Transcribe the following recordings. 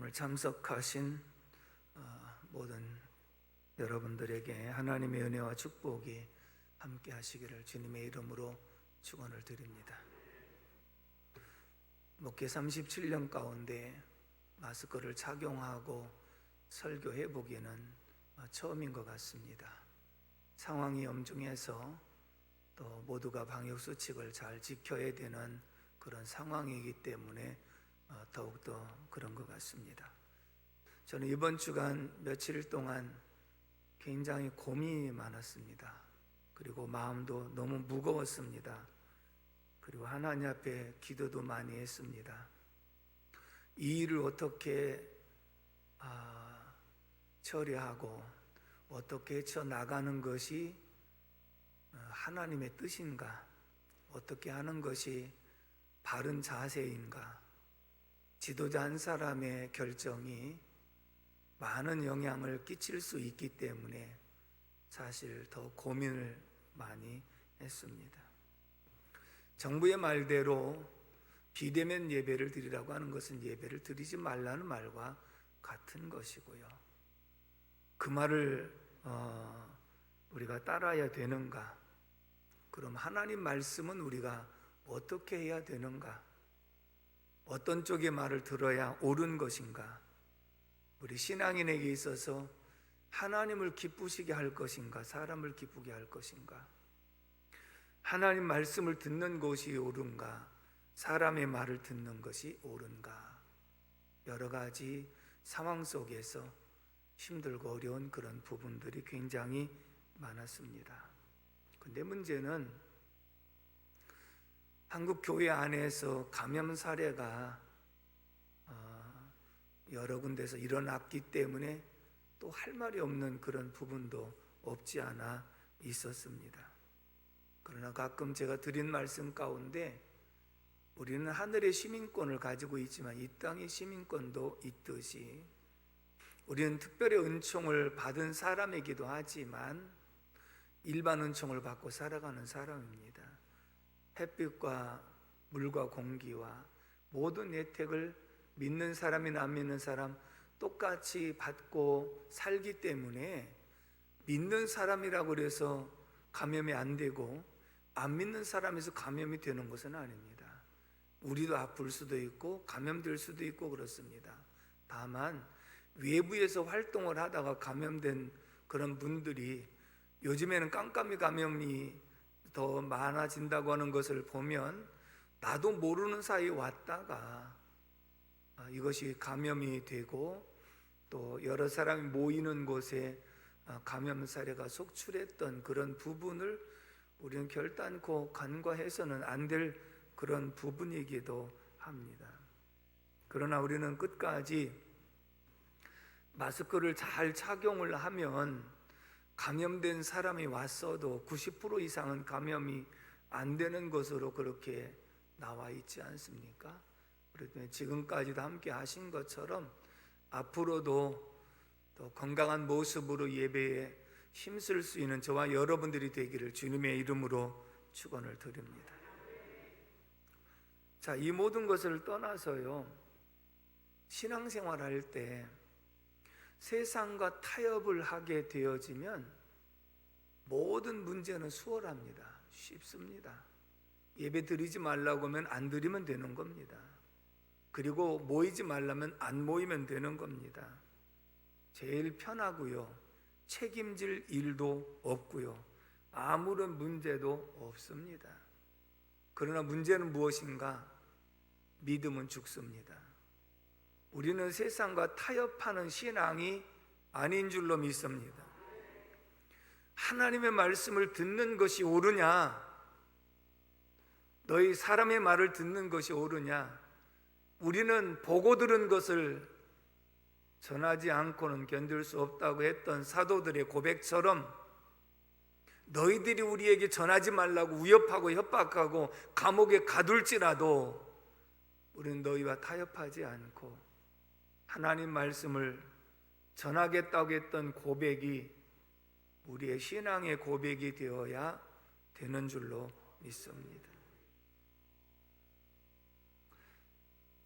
오늘 참석하신 모든 여러분들에게 하나님의 은혜와 축복이 함께 하시기를 주님의 이름으로 축원을 드립니다. 목회 37년 가운데 마스크를 착용하고 설교해 보기에는 처음인 것 같습니다. 상황이 엄중해서 또 모두가 방역수칙을 잘 지켜야 되는 그런 상황이기 때문에 더욱더 그런 것 같습니다. 저는 이번 주간 며칠 동안 굉장히 고민이 많았습니다. 그리고 마음도 너무 무거웠습니다. 그리고 하나님 앞에 기도도 많이 했습니다. 이 일을 어떻게 처리하고 어떻게 헤쳐나가는 것이 하나님의 뜻인가, 어떻게 하는 것이 바른 자세인가, 지도자 한 사람의 결정이 많은 영향을 끼칠 수 있기 때문에 사실 더 고민을 많이 했습니다. 정부의 말대로 비대면 예배를 드리라고 하는 것은 예배를 드리지 말라는 말과 같은 것이고요. 그 말을 우리가 따라야 되는가? 그럼 하나님 말씀은 우리가 어떻게 해야 되는가? 어떤 쪽의 말을 들어야 옳은 것인가? 우리 신앙인에게 있어서 하나님을 기쁘시게 할 것인가? 사람을 기쁘게 할 것인가? 하나님 말씀을 듣는 것이 옳은가? 사람의 말을 듣는 것이 옳은가? 여러 가지 상황 속에서 힘들고 어려운 그런 부분들이 굉장히 많았습니다. 근데 문제는 한국 교회 안에서 감염 사례가 여러 군데서 일어났기 때문에 또 할 말이 없는 그런 부분도 없지 않아 있었습니다. 그러나 가끔 제가 드린 말씀 가운데 우리는 하늘의 시민권을 가지고 있지만 이 땅의 시민권도 있듯이 우리는 특별히 은총을 받은 사람이기도 하지만 일반 은총을 받고 살아가는 사람입니다. 햇빛과 물과 공기와 모든 혜택을 믿는 사람이나 안 믿는 사람 똑같이 받고 살기 때문에 믿는 사람이라고 해서 감염이 안 되고 안 믿는 사람에서 감염이 되는 것은 아닙니다. 우리도 아플 수도 있고 감염될 수도 있고 그렇습니다. 다만 외부에서 활동을 하다가 감염된 그런 분들이 요즘에는 깜깜이 감염이 더 많아진다고 하는 것을 보면 나도 모르는 사이에 왔다가 이것이 감염이 되고 또 여러 사람이 모이는 곳에 감염 사례가 속출했던 그런 부분을 우리는 결단코 간과해서는 안 될 그런 부분이기도 합니다. 그러나 우리는 끝까지 마스크를 잘 착용을 하면 감염된 사람이 왔어도 90% 이상은 감염이 안 되는 것으로 그렇게 나와 있지 않습니까? 그렇기 지금까지도 함께 하신 것처럼 앞으로도 또 건강한 모습으로 예배에 힘쓸 수 있는 저와 여러분들이 되기를 주님의 이름으로 축원을 드립니다. 자, 이 모든 것을 떠나서요, 신앙생활 할 때 세상과 타협을 하게 되어지면 모든 문제는 수월합니다. 쉽습니다. 예배 드리지 말라고 하면 안 드리면 되는 겁니다. 그리고 모이지 말라면 안 모이면 되는 겁니다. 제일 편하고요, 책임질 일도 없고요, 아무런 문제도 없습니다. 그러나 문제는 무엇인가? 믿음은 죽습니다. 우리는 세상과 타협하는 신앙이 아닌 줄로 믿습니다. 하나님의 말씀을 듣는 것이 옳으냐? 너희 사람의 말을 듣는 것이 옳으냐? 우리는 보고 들은 것을 전하지 않고는 견딜 수 없다고 했던 사도들의 고백처럼 너희들이 우리에게 전하지 말라고 위협하고 협박하고 감옥에 가둘지라도 우리는 너희와 타협하지 않고 하나님 말씀을 전하겠다고 했던 고백이 우리의 신앙의 고백이 되어야 되는 줄로 믿습니다.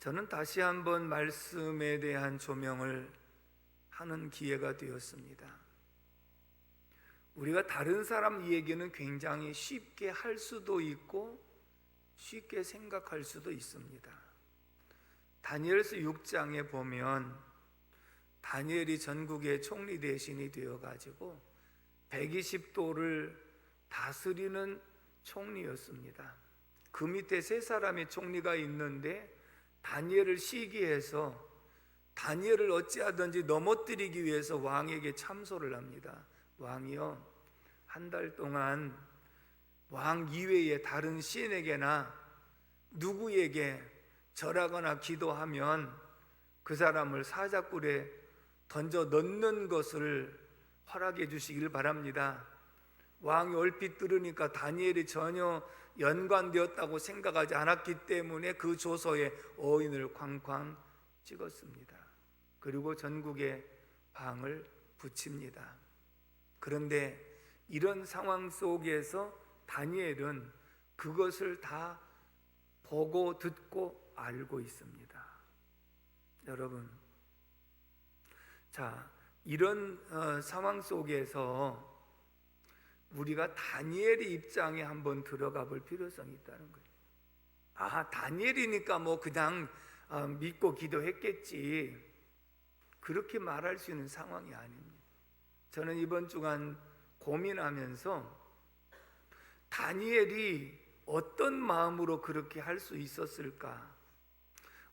저는 다시 한번 말씀에 대한 조명을 하는 기회가 되었습니다. 우리가 다른 사람 얘기는 굉장히 쉽게 할 수도 있고 쉽게 생각할 수도 있습니다. 다니엘서 6장에 보면 다니엘이 전국의 총리 대신이 되어가지고 120도를 다스리는 총리였습니다. 그 밑에 세 사람의 총리가 있는데 다니엘을 시기해서 다니엘을 어찌하든지 넘어뜨리기 위해서 왕에게 참소를 합니다. 왕이요, 한 달 동안 왕 이외의 다른 신에게나 누구에게 절하거나 기도하면 그 사람을 사자굴에 던져 넣는 것을 허락해 주시길 바랍니다. 왕이 얼핏 들으니까 다니엘이 전혀 연관되었다고 생각하지 않았기 때문에 그 조서에 어인을 쾅쾅 찍었습니다. 그리고 전국에 방을 붙입니다. 그런데 이런 상황 속에서 다니엘은 그것을 다 보고 듣고 알고 있습니다. 여러분, 자, 이런 상황 속에서 우리가 다니엘의 입장에 한번 들어가 볼 필요성이 있다는 거예요. 아, 다니엘이니까 뭐 그냥 믿고 기도했겠지, 그렇게 말할 수 있는 상황이 아닙니다. 저는 이번 주간 고민하면서 다니엘이 어떤 마음으로 그렇게 할 수 있었을까?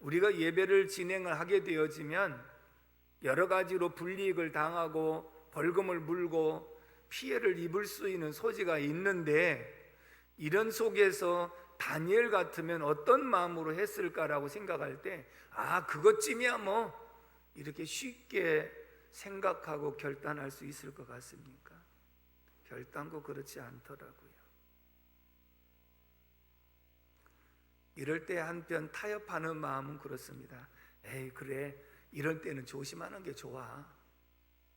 우리가 예배를 진행을 하게 되어지면 여러 가지로 불이익을 당하고 벌금을 물고 피해를 입을 수 있는 소지가 있는데, 이런 속에서 다니엘 같으면 어떤 마음으로 했을까라고 생각할 때, 아, 그것쯤이야 뭐, 이렇게 쉽게 생각하고 결단할 수 있을 것 같습니까? 결단코 그렇지 않더라고요. 이럴 때 한편 타협하는 마음은 그렇습니다. 에이, 그래, 이럴 때는 조심하는 게 좋아.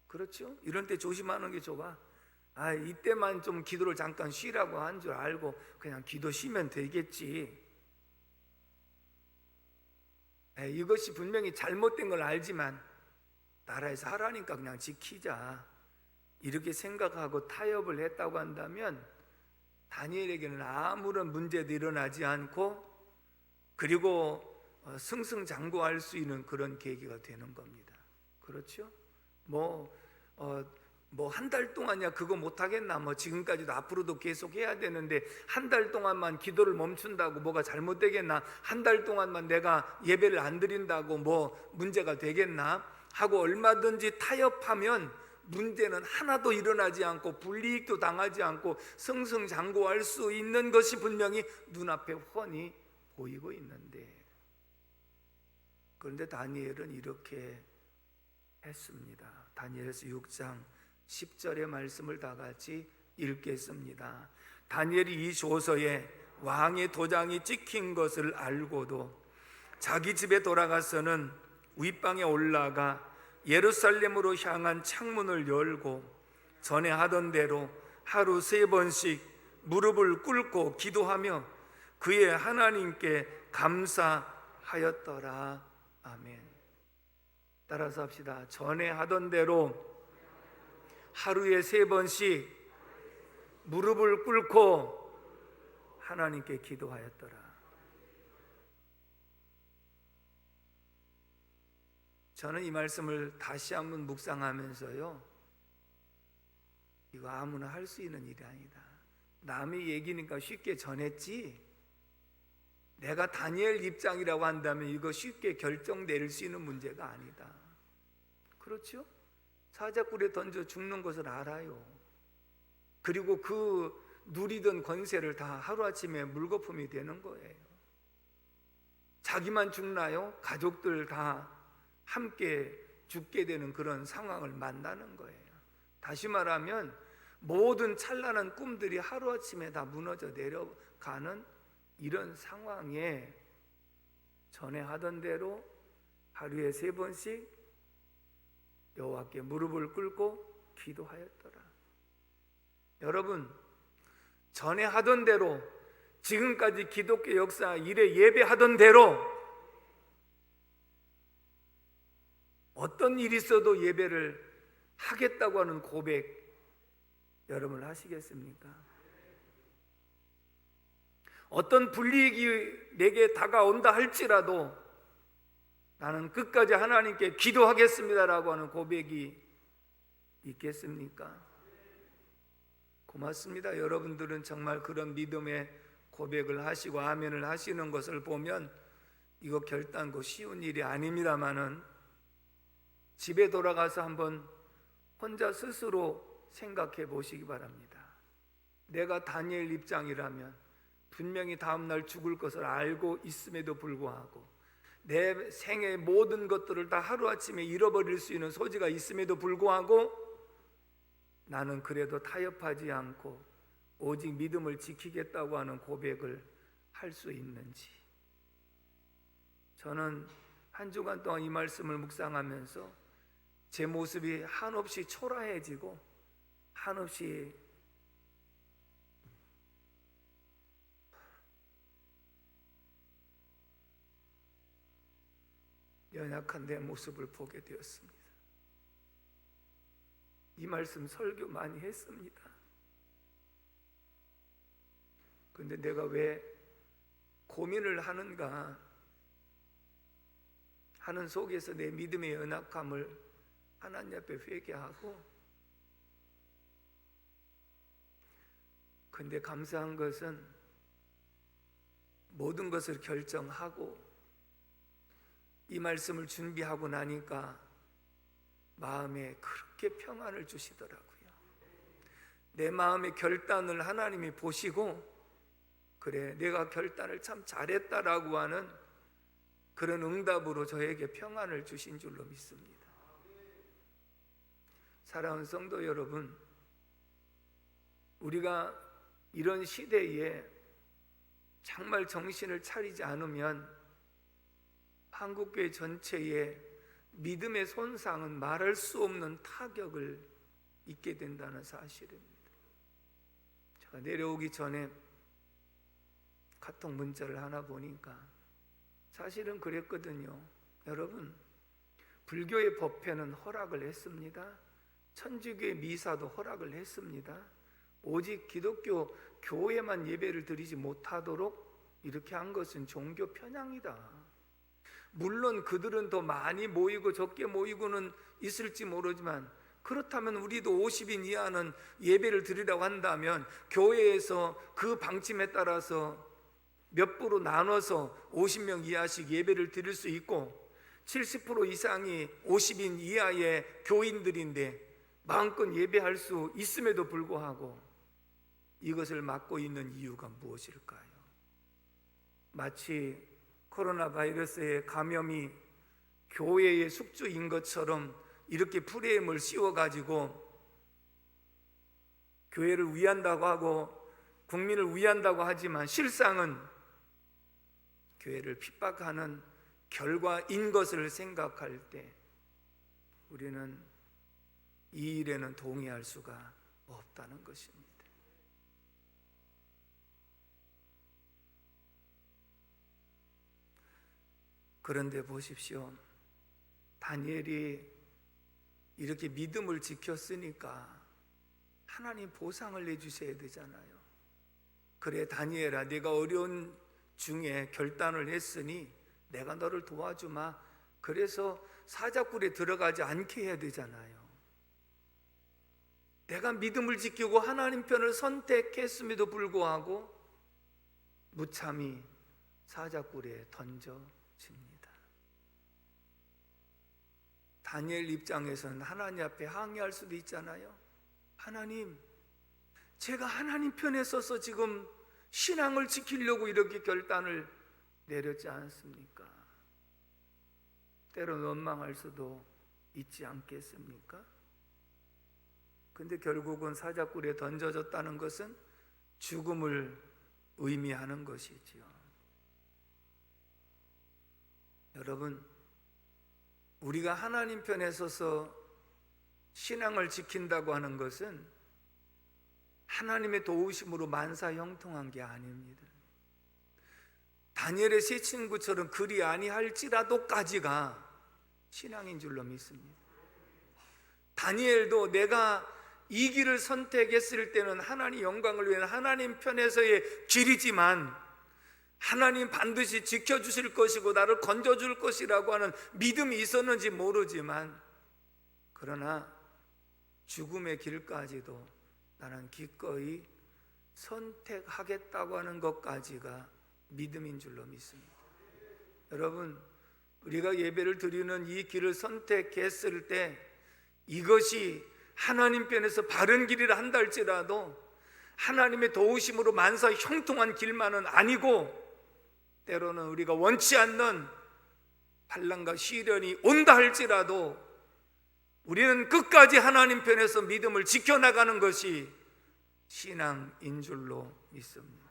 그렇죠? 이럴 때 조심하는 게 좋아. 아, 이때만 좀 기도를 잠깐 쉬라고 한 줄 알고 그냥 기도 쉬면 되겠지. 이것이 분명히 잘못된 걸 알지만 나라에서 하라니까 그냥 지키자, 이렇게 생각하고 타협을 했다고 한다면 다니엘에게는 아무런 문제도 일어나지 않고, 그리고 승승장구할 수 있는 그런 계기가 되는 겁니다. 그렇죠? 한 달 동안이야 그거 못하겠나, 뭐 지금까지도 앞으로도 계속 해야 되는데 한 달 동안만 기도를 멈춘다고 뭐가 잘못되겠나, 한 달 동안만 내가 예배를 안 드린다고 뭐 문제가 되겠나 하고 얼마든지 타협하면 문제는 하나도 일어나지 않고 불이익도 당하지 않고 승승장구할 수 있는 것이 분명히 눈앞에 훤히 보이고 있는데, 그런데 다니엘은 이렇게 했습니다. 다니엘서 6장 10절의 말씀을 다 같이 읽겠습니다. 다니엘이 이 조서에 왕의 도장이 찍힌 것을 알고도 자기 집에 돌아가서는 윗방에 올라가 예루살렘으로 향한 창문을 열고 전에 하던 대로 하루 3번씩 무릎을 꿇고 기도하며 그의 하나님께 감사하였더라. 아멘. 따라서 합시다. 전에 하던 대로 하루에 3번씩 무릎을 꿇고 하나님께 기도하였더라. 저는 이 말씀을 다시 한번 묵상하면서요, 이거 아무나 할 수 있는 일이 아니다. 남의 얘기니까 쉽게 전했지, 내가 다니엘 입장이라고 한다면 이거 쉽게 결정 내릴 수 있는 문제가 아니다. 그렇죠? 사자굴에 던져 죽는 것을 알아요. 그리고 그 누리던 권세를 다 하루아침에 물거품이 되는 거예요. 자기만 죽나요? 가족들 다 함께 죽게 되는 그런 상황을 만나는 거예요. 다시 말하면 모든 찬란한 꿈들이 하루아침에 다 무너져 내려가는 이런 상황에 전에 하던 대로 하루에 3번씩 여호와께 무릎을 꿇고 기도하였더라. 여러분, 전에 하던 대로 지금까지 기독교 역사 이래 예배하던 대로 어떤 일이 있어도 예배를 하겠다고 하는 고백 여러분 하시겠습니까? 어떤 불이익이 내게 다가온다 할지라도 나는 끝까지 하나님께 기도하겠습니다라고 하는 고백이 있겠습니까? 고맙습니다. 여러분들은 정말 그런 믿음의 고백을 하시고 아멘을 하시는 것을 보면 이거 결단코 쉬운 일이 아닙니다만은 집에 돌아가서 한번 혼자 스스로 생각해 보시기 바랍니다. 내가 다니엘 입장이라면 분명히 다음날 죽을 것을 알고 있음에도 불구하고 내 생의 모든 것들을 다 하루아침에 잃어버릴 수 있는 소지가 있음에도 불구하고 나는 그래도 타협하지 않고 오직 믿음을 지키겠다고 하는 고백을 할 수 있는지, 저는 한 주간 동안 이 말씀을 묵상하면서 제 모습이 한없이 초라해지고 한없이 연약한 내 모습을 보게 되었습니다. 이 말씀 설교 많이 했습니다. 그런데 내가 왜 고민을 하는가 하는 속에서 내 믿음의 연약함을 하나님 앞에 회개하고, 그런데 감사한 것은 모든 것을 결정하고 이 말씀을 준비하고 나니까 마음에 그렇게 평안을 주시더라고요. 내 마음의 결단을 하나님이 보시고 그래 내가 결단을 참 잘했다라고 하는 그런 응답으로 저에게 평안을 주신 줄로 믿습니다. 사랑하는 성도 여러분, 우리가 이런 시대에 정말 정신을 차리지 않으면 한국교회 전체에 믿음의 손상은 말할 수 없는 타격을 입게 된다는 사실입니다. 제가 내려오기 전에 카톡 문자를 하나 보니까 사실은 그랬거든요. 여러분, 불교의 법회는 허락을 했습니다. 천주교의 미사도 허락을 했습니다. 오직 기독교 교회만 예배를 드리지 못하도록 이렇게 한 것은 종교 편향이다. 물론 그들은 더 많이 모이고 적게 모이고는 있을지 모르지만, 그렇다면 우리도 50인 이하는 예배를 드리라고 한다면 교회에서 그 방침에 따라서 몇 부로 나눠서 50명 이하씩 예배를 드릴 수 있고, 70% 이상이 50인 이하의 교인들인데 마음껏 예배할 수 있음에도 불구하고 이것을 막고 있는 이유가 무엇일까요? 마치 코로나 바이러스의 감염이 교회의 숙주인 것처럼 이렇게 프레임을 씌워가지고 교회를 위한다고 하고 국민을 위한다고 하지만 실상은 교회를 핍박하는 결과인 것을 생각할 때 우리는 이 일에는 동의할 수가 없다는 것입니다. 그런데 보십시오. 다니엘이 이렇게 믿음을 지켰으니까 하나님 보상을 내주셔야 되잖아요. 그래 다니엘아, 네가 어려운 중에 결단을 했으니 내가 너를 도와주마. 그래서 사자굴에 들어가지 않게 해야 되잖아요. 내가 믿음을 지키고 하나님 편을 선택했음에도 불구하고 무참히 사자굴에 던져집니다. 다니엘 입장에서는 하나님 앞에 항의할 수도 있잖아요. 하나님, 제가 하나님 편에 서서 지금 신앙을 지키려고 이렇게 결단을 내렸지 않습니까? 때로는 원망할 수도 있지 않겠습니까? 근데 결국은 사자굴에 던져졌다는 것은 죽음을 의미하는 것이지요. 여러분, 우리가 하나님 편에 서서 신앙을 지킨다고 하는 것은 하나님의 도우심으로 만사형통한 게 아닙니다. 다니엘의 세 친구처럼 그리 아니할지라도까지가 신앙인 줄로 믿습니다. 다니엘도 내가 이 길을 선택했을 때는 하나님 영광을 위한 하나님 편에서의 길이지만 하나님 반드시 지켜주실 것이고 나를 건져줄 것이라고 하는 믿음이 있었는지 모르지만, 그러나 죽음의 길까지도 나는 기꺼이 선택하겠다고 하는 것까지가 믿음인 줄로 믿습니다. 여러분, 우리가 예배를 드리는 이 길을 선택했을 때 이것이 하나님 편에서 바른 길이라 한다 할지라도 하나님의 도우심으로 만사 형통한 길만은 아니고, 때로는 우리가 원치 않는 환난과 시련이 온다 할지라도 우리는 끝까지 하나님 편에서 믿음을 지켜나가는 것이 신앙인 줄로 믿습니다.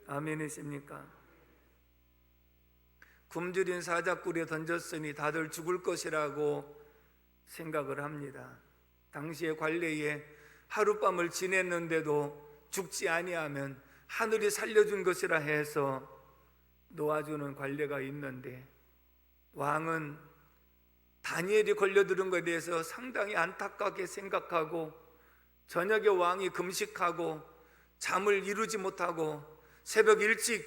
아멘이십니까? 굶주린 사자굴에 던졌으니 다들 죽을 것이라고 생각을 합니다. 당시의 관례에 하룻밤을 지냈는데도 죽지 아니하면 하늘이 살려준 것이라 해서 놓아주는 관례가 있는데, 왕은 다니엘이 걸려들은 것에 대해서 상당히 안타깝게 생각하고 저녁에 왕이 금식하고 잠을 이루지 못하고 새벽 일찍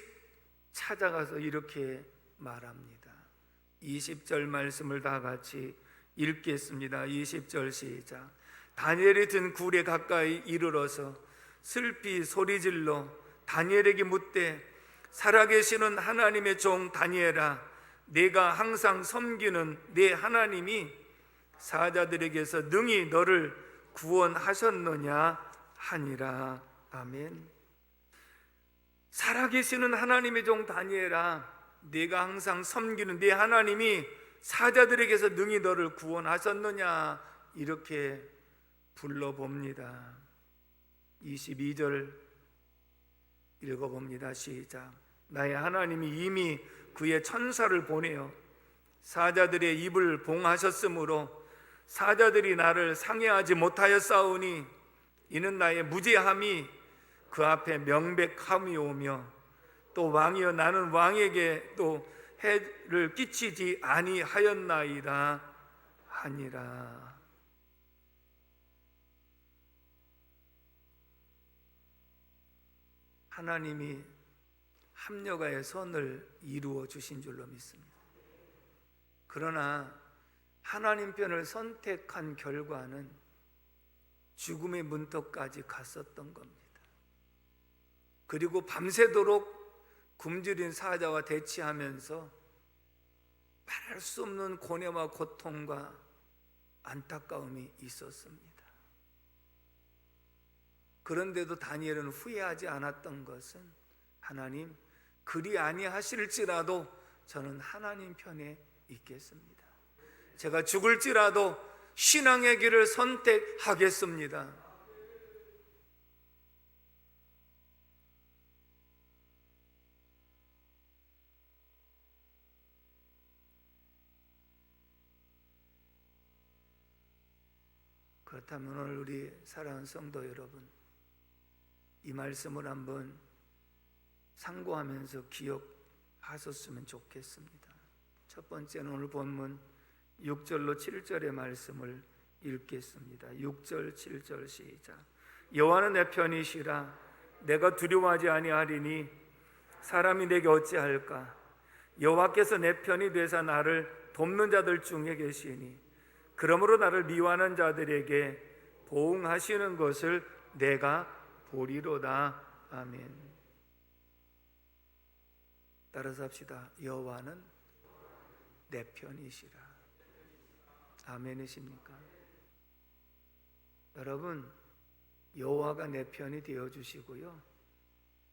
찾아가서 이렇게 말합니다. 20절 말씀을 다 같이 읽겠습니다. 20절 시작. 다니엘이 든 굴에 가까이 이르러서 슬피 소리질러 다니엘에게 묻되, 살아계시는 하나님의 종 다니엘아, 내가 항상 섬기는 내 하나님이 사자들에게서 능히 너를 구원하셨느냐 하니라. 아멘. 살아계시는 하나님의 종 다니엘아, 내가 항상 섬기는 내 하나님이 사자들에게서 능히 너를 구원하셨느냐, 이렇게 불러봅니다. 22절 읽어봅니다. 시작. 나의 하나님이 이미 그의 천사를 보내어 사자들의 입을 봉하셨으므로 사자들이 나를 상해하지 못하였사오니 이는 나의 무죄함이 그 앞에 명백함이오며 또 왕이여 나는 왕에게 또 해를 끼치지 아니하였나이다 하니라. 하나님이 합력하여 선을 이루어 주신 줄로 믿습니다. 그러나 하나님 편을 선택한 결과는 죽음의 문턱까지 갔었던 겁니다. 그리고 밤새도록 굶주린 사자와 대치하면서 말할 수 없는 고뇌와 고통과 안타까움이 있었습니다. 그런데도 다니엘은 후회하지 않았던 것은, 하나님 그리 아니하실지라도 저는 하나님 편에 있겠습니다. 제가 죽을지라도 신앙의 길을 선택하겠습니다. 그렇다면 오늘 우리 사랑하는 성도 여러분, 이 말씀을 한번 상고하면서 기억하셨으면 좋겠습니다. 첫 번째는 오늘 본문 6절로 7절의 말씀을 읽겠습니다. 6절 7절 시작. 여호와는 내 편이시라 내가 두려워하지 아니하리니 사람이 내게 어찌할까. 여호와께서 내 편이 되사 나를 돕는 자들 중에 계시니 그러므로 나를 미워하는 자들에게 보응하시는 것을 내가 보리로다. 아멘. 따라서 합시다. 여호와는 내 편이시라. 아멘이십니까? 여러분, 여호와가 내 편이 되어주시고요,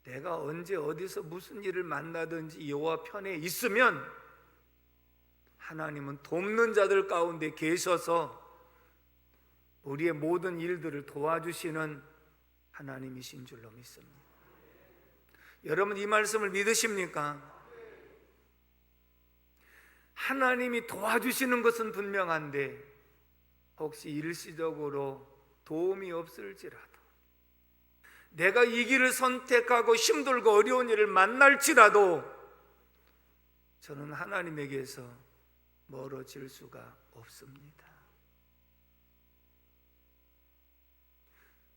내가 언제 어디서 무슨 일을 만나든지 여호와 편에 있으면 하나님은 돕는 자들 가운데 계셔서 우리의 모든 일들을 도와주시는 하나님이신 줄로 믿습니다. 여러분, 이 말씀을 믿으십니까? 하나님이 도와주시는 것은 분명한데 혹시 일시적으로 도움이 없을지라도, 내가 이 길을 선택하고 힘들고 어려운 일을 만날지라도 저는 하나님에게서 멀어질 수가 없습니다.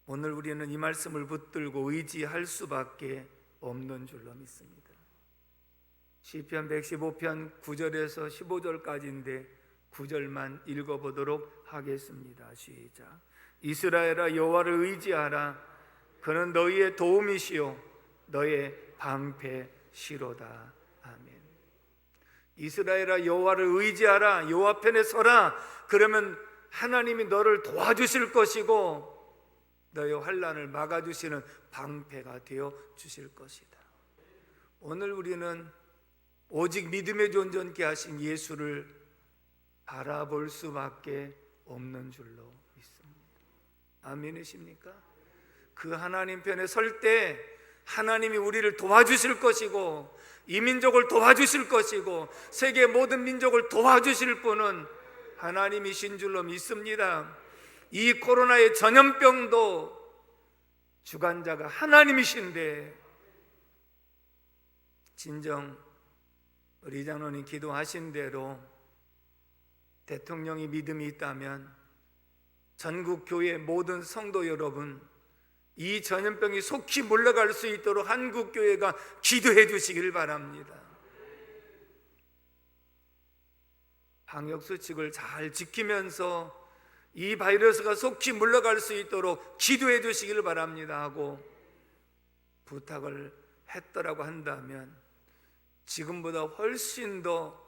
오늘 우리는 이 말씀을 붙들고 의지할 수밖에 없는 줄로 믿습니다. 시편 115편 9절에서 15절까지인데 9절만 읽어보도록 하겠습니다. 시작. 이스라엘아, 여호와를 의지하라. 그는 너희의 도움이시요 너의 방패시로다. 아멘. 이스라엘아, 여호와를 의지하라. 여호와 편에 서라. 그러면 하나님이 너를 도와주실 것이고 너의 환난을 막아주시는 방패가 되어 주실 것이다. 오늘 우리는 오직 믿음의 존전케 하신 예수를 바라볼 수밖에 없는 줄로 믿습니다. 아멘이십니까? 그 하나님 편에 설 때 하나님이 우리를 도와주실 것이고 이 민족을 도와주실 것이고 세계 모든 민족을 도와주실 분은 하나님이신 줄로 믿습니다. 이 코로나의 전염병도 주관자가 하나님이신데 진정 우리 장로님 기도하신 대로 대통령이 믿음이 있다면 전국 교회 모든 성도 여러분, 이 전염병이 속히 물러갈 수 있도록 한국 교회가 기도해 주시길 바랍니다. 방역 수칙을 잘 지키면서 이 바이러스가 속히 물러갈 수 있도록 기도해 주시길 바랍니다 하고 부탁을 했더라고 한다면 지금보다 훨씬 더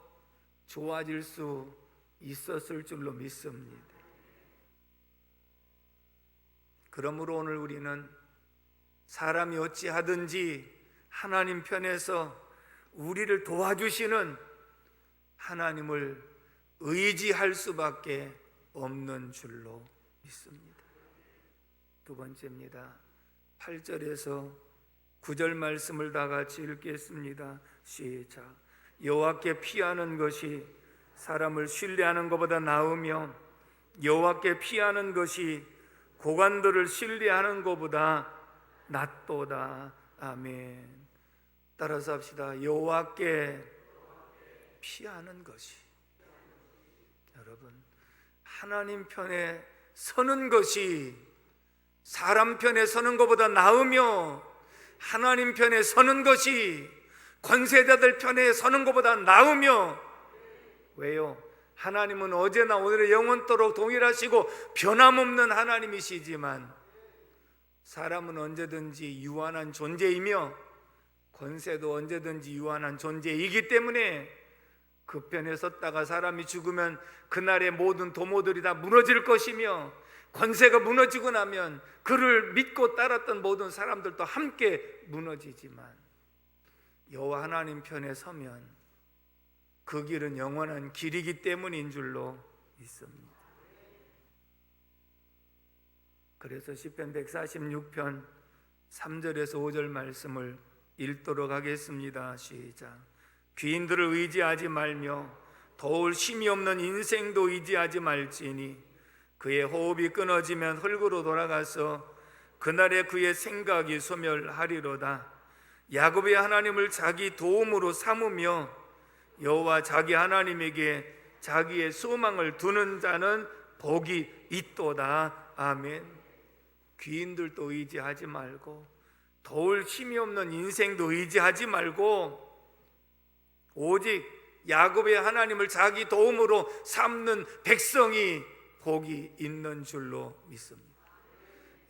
좋아질 수 있었을 줄로 믿습니다. 그러므로 오늘 우리는 사람이 어찌하든지 하나님 편에서 우리를 도와주시는 하나님을 의지할 수밖에 없는 줄로 믿습니다. 두 번째입니다. 8절에서 9절 말씀을 다 같이 읽겠습니다. 시작. 여호와께 피하는 것이 사람을 신뢰하는 것보다 나으며 여호와께 피하는 것이 고관들을 신뢰하는 것보다 낫도다. 아멘. 따라서 합시다. 여호와께 피하는 것이, 여러분, 하나님 편에 서는 것이 사람 편에 서는 것보다 나으며 하나님 편에 서는 것이 권세자들 편에 서는 것보다 나으며, 왜요? 하나님은 어제나 오늘의 영원토록 동일하시고 변함없는 하나님이시지만 사람은 언제든지 유한한 존재이며 권세도 언제든지 유한한 존재이기 때문에 그 편에 섰다가 사람이 죽으면 그날의 모든 도모들이 다 무너질 것이며 권세가 무너지고 나면 그를 믿고 따랐던 모든 사람들도 함께 무너지지만 여호와 하나님 편에 서면 그 길은 영원한 길이기 때문인 줄로 믿습니다. 그래서 시편 146편 3절에서 5절 말씀을 읽도록 하겠습니다. 시작. 귀인들을 의지하지 말며 도울 힘이 없는 인생도 의지하지 말지니 그의 호흡이 끊어지면 흙으로 돌아가서 그날에 그의 생각이 소멸하리로다. 야곱의 하나님을 자기 도움으로 삼으며 여호와 자기 하나님에게 자기의 소망을 두는 자는 복이 있도다. 아멘. 귀인들도 의지하지 말고 도울 힘이 없는 인생도 의지하지 말고 오직 야곱의 하나님을 자기 도움으로 삼는 백성이 복이 있는 줄로 믿습니다.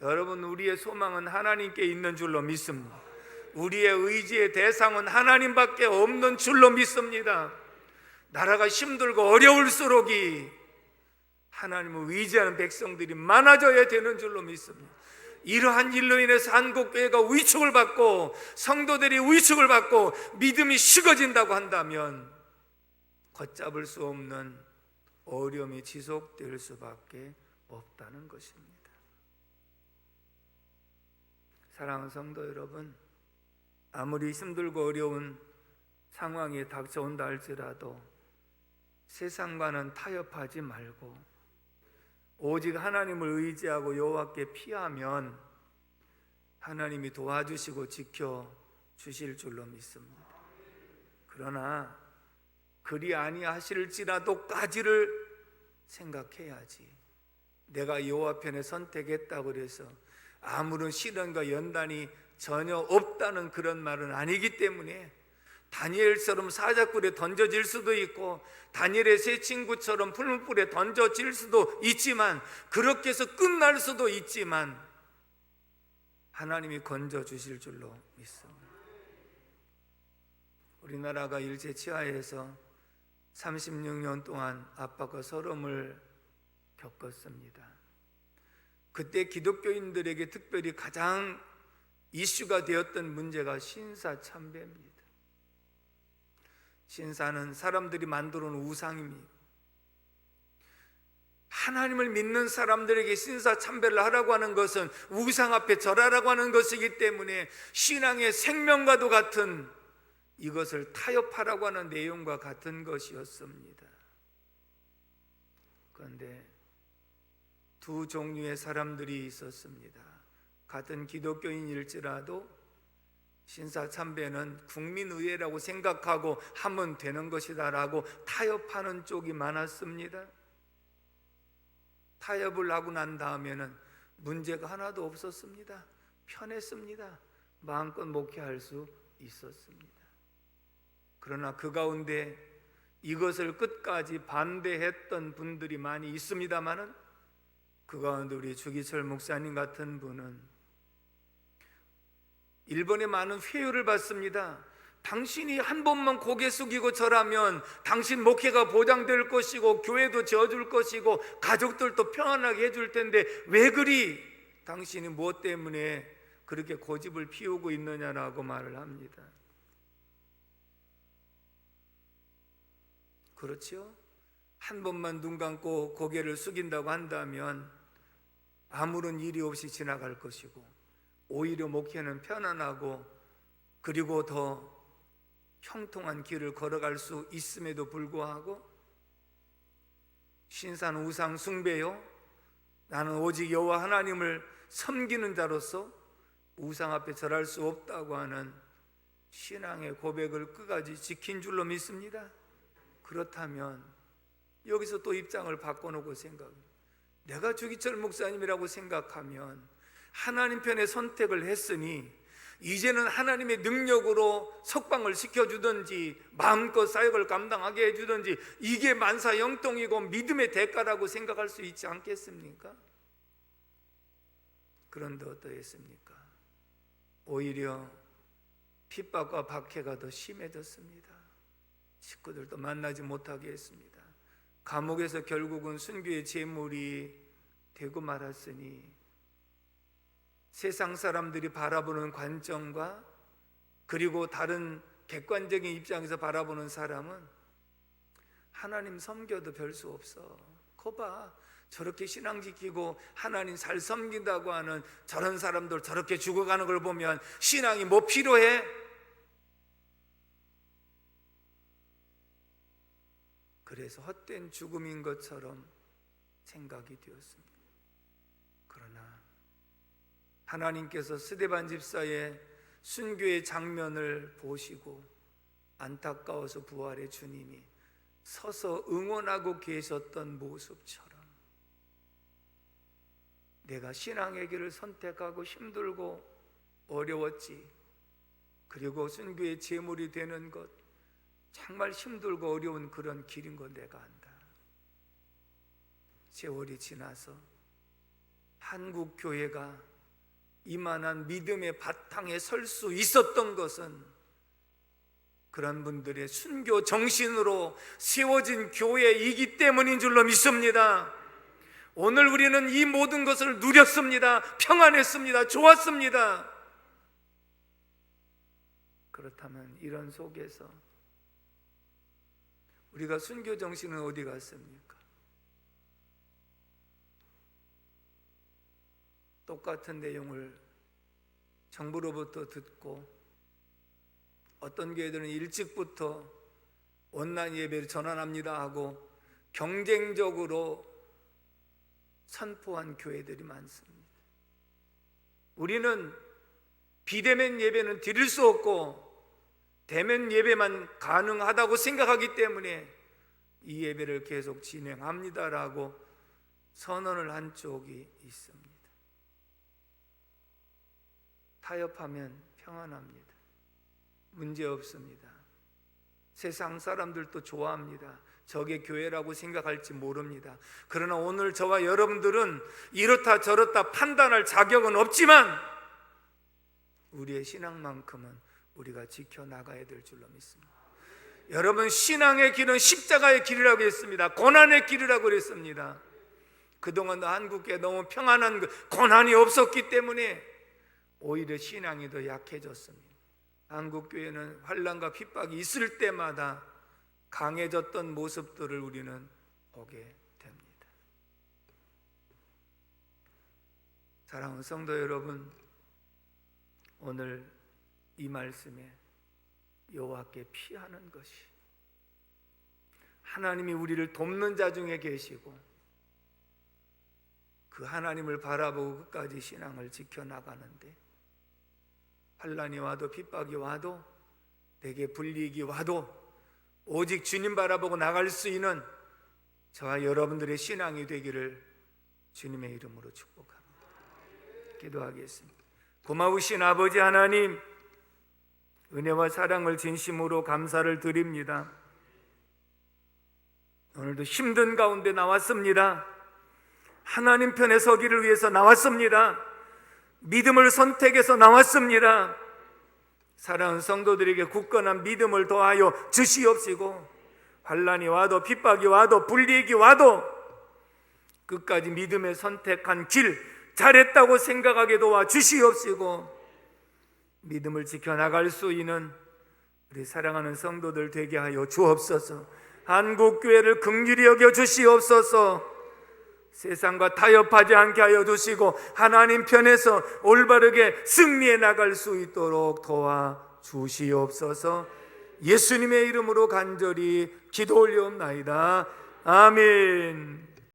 여러분, 우리의 소망은 하나님께 있는 줄로 믿습니다. 우리의 의지의 대상은 하나님밖에 없는 줄로 믿습니다. 나라가 힘들고 어려울수록이 하나님을 의지하는 백성들이 많아져야 되는 줄로 믿습니다. 이러한 일로 인해서 한국교회가 위축을 받고 성도들이 위축을 받고 믿음이 식어진다고 한다면 걷잡을 수 없는 어려움이 지속될 수밖에 없다는 것입니다. 사랑하는 성도 여러분, 아무리 힘들고 어려운 상황이 닥쳐온다 할지라도 세상과는 타협하지 말고 오직 하나님을 의지하고 여호와께 피하면 하나님이 도와주시고 지켜주실 줄로 믿습니다. 그러나 그리 아니하실지라도까지를 생각해야지. 내가 여호와 편에 선택했다고 그래서 아무런 시련과 연단이 전혀 없다는 그런 말은 아니기 때문에, 다니엘처럼 사자굴에 던져질 수도 있고 다니엘의 세 친구처럼 풀무불에 던져질 수도 있지만, 그렇게 해서 끝날 수도 있지만 하나님이 건져주실 줄로 믿습니다. 우리나라가 일제 치하에서 36년 동안 압박과 서름을 겪었습니다. 그때 기독교인들에게 특별히 가장 이슈가 되었던 문제가 신사참배입니다. 신사는 사람들이 만들어 놓은 우상입니다. 하나님을 믿는 사람들에게 신사참배를 하라고 하는 것은 우상 앞에 절하라고 하는 것이기 때문에 신앙의 생명과도 같은, 이것을 타협하라고 하는 내용과 같은 것이었습니다. 그런데 두 종류의 사람들이 있었습니다. 같은 기독교인일지라도 신사참배는 국민의회라고 생각하고 하면 되는 것이다 라고 타협하는 쪽이 많았습니다. 타협을 하고 난 다음에는 문제가 하나도 없었습니다. 편했습니다. 마음껏 목회할 수 있었습니다. 그러나 그 가운데 이것을 끝까지 반대했던 분들이 많이 있습니다마는, 그 가운데 우리 주기철 목사님 같은 분은 일본의 많은 회유를 받습니다. 당신이 한 번만 고개 숙이고 절하면 당신 목회가 보장될 것이고 교회도 지어줄 것이고 가족들도 평안하게 해줄 텐데 왜 그리 당신이 무엇 때문에 그렇게 고집을 피우고 있느냐라고 말을 합니다. 그렇죠? 한 번만 눈 감고 고개를 숙인다고 한다면 아무런 일이 없이 지나갈 것이고, 오히려 목회는 편안하고 그리고 더 형통한 길을 걸어갈 수 있음에도 불구하고, 신사는 우상 숭배요, 나는 오직 여호와 하나님을 섬기는 자로서 우상 앞에 절할 수 없다고 하는 신앙의 고백을 끝까지 지킨 줄로 믿습니다. 그렇다면 여기서 또 입장을 바꿔놓고 생각합니다. 내가 주기철 목사님이라고 생각하면 하나님 편에 선택을 했으니 이제는 하나님의 능력으로 석방을 시켜주든지 마음껏 사역을 감당하게 해주든지, 이게 만사형통이고 믿음의 대가라고 생각할 수 있지 않겠습니까? 그런데 어떠했습니까? 오히려 핍박과 박해가 더 심해졌습니다. 식구들도 만나지 못하게 했습니다. 감옥에서 결국은 순교의 제물이 되고 말았으니, 세상 사람들이 바라보는 관점과 그리고 다른 객관적인 입장에서 바라보는 사람은 하나님 섬겨도 별 수 없어. 거봐, 저렇게 신앙 지키고 하나님 잘 섬긴다고 하는 저런 사람들 저렇게 죽어가는 걸 보면 신앙이 뭐 필요해? 그래서 헛된 죽음인 것처럼 생각이 되었습니다. 그러나 하나님께서 스데반 집사의 순교의 장면을 보시고 안타까워서 부활의 주님이 서서 응원하고 계셨던 모습처럼, 내가 신앙의 길을 선택하고 힘들고 어려웠지, 그리고 순교의 제물이 되는 것 정말 힘들고 어려운 그런 길인 거 내가 안다. 세월이 지나서 한국 교회가 이만한 믿음의 바탕에 설 수 있었던 것은 그런 분들의 순교 정신으로 세워진 교회이기 때문인 줄로 믿습니다. 오늘 우리는 이 모든 것을 누렸습니다. 평안했습니다. 좋았습니다. 그렇다면 이런 속에서 우리가 순교 정신은 어디 갔습니까? 똑같은 내용을 정부로부터 듣고 어떤 교회들은 일찍부터 온라인 예배를 전환합니다 하고 경쟁적으로 선포한 교회들이 많습니다. 우리는 비대면 예배는 드릴 수 없고 대면 예배만 가능하다고 생각하기 때문에 이 예배를 계속 진행합니다라고 선언을 한 쪽이 있습니다. 타협하면 평안합니다. 문제 없습니다. 세상 사람들도 좋아합니다. 저게 교회라고 생각할지 모릅니다. 그러나 오늘 저와 여러분들은 이렇다 저렇다 판단할 자격은 없지만 우리의 신앙만큼은 우리가 지켜나가야 될 줄로 믿습니다. 여러분, 신앙의 길은 십자가의 길이라고 했습니다. 고난의 길이라고 그랬습니다. 그동안 한국에 너무 평안한 고난이 없었기 때문에 오히려 신앙이 더 약해졌습니다. 한국교회는 환난과 핍박이 있을 때마다 강해졌던 모습들을 우리는 보게 됩니다. 사랑하는 성도 여러분, 오늘 이 말씀에 여호와께 피하는 것이, 하나님이 우리를 돕는 자 중에 계시고 그 하나님을 바라보고 끝까지 신앙을 지켜나가는데 환난이 와도 핍박이 와도 내게 불이익이 와도 오직 주님 바라보고 나갈 수 있는 저와 여러분들의 신앙이 되기를 주님의 이름으로 축복합니다. 기도하겠습니다. 고마우신 아버지 하나님, 은혜와 사랑을 진심으로 감사를 드립니다. 오늘도 힘든 가운데 나왔습니다. 하나님 편에 서기를 위해서 나왔습니다. 믿음을 선택해서 나왔습니다. 사랑하는 성도들에게 굳건한 믿음을 더하여 주시옵시고, 환난이 와도 핍박이 와도 불이익이 와도 끝까지 믿음에 선택한 길 잘했다고 생각하게 도와 주시옵시고, 믿음을 지켜나갈 수 있는 우리 사랑하는 성도들 되게 하여 주옵소서. 한국교회를 긍휼히 여겨 주시옵소서. 세상과 타협하지 않게 하여 주시고 하나님 편에서 올바르게 승리해 나갈 수 있도록 도와 주시옵소서. 예수님의 이름으로 간절히 기도 올리옵나이다. 아멘.